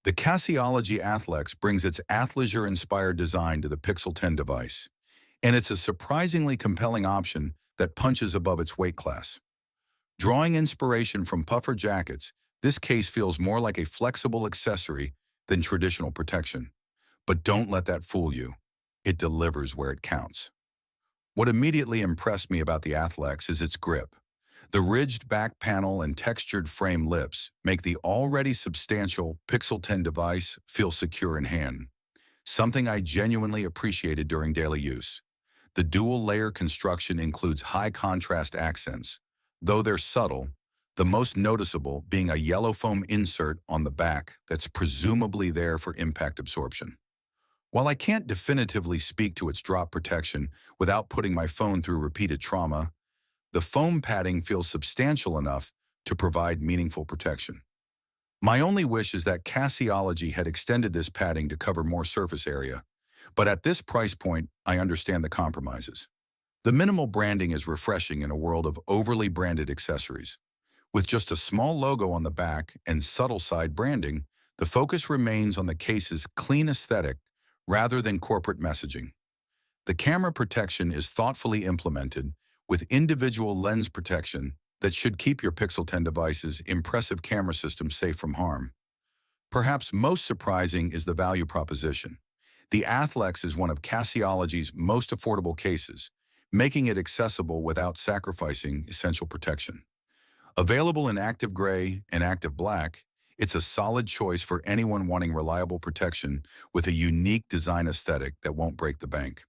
The Caseology Athlex brings its athleisure-inspired design to the Pixel 10 device, and it's a surprisingly compelling option that punches above its weight class. Drawing inspiration from puffer jackets, this case feels more like a flexible accessory than traditional protection. But don't let that fool you. It delivers where it counts. What immediately impressed me about the Athlex is its grip. The ridged back panel and textured frame lips make the already substantial Pixel 10 device feel secure in hand, something I genuinely appreciated during daily use. The dual-layer construction includes high-contrast accents, though they're subtle, the most noticeable being a yellow foam insert on the back that's presumably there for impact absorption. While I can't definitively speak to its drop protection without putting my phone through repeated trauma, the foam padding feels substantial enough to provide meaningful protection. My only wish is that Caseology had extended this padding to cover more surface area, but at this price point, I understand the compromises. The minimal branding is refreshing in a world of overly branded accessories. With just a small logo on the back and subtle side branding, the focus remains on the case's clean aesthetic rather than corporate messaging. The camera protection is thoughtfully implemented with individual lens protection that should keep your Pixel 10 device's impressive camera system safe from harm. Perhaps most surprising is the value proposition. The Athlex is one of Caseology's most affordable cases, making it accessible without sacrificing essential protection. Available in active gray and active black, it's a solid choice for anyone wanting reliable protection with a unique design aesthetic that won't break the bank.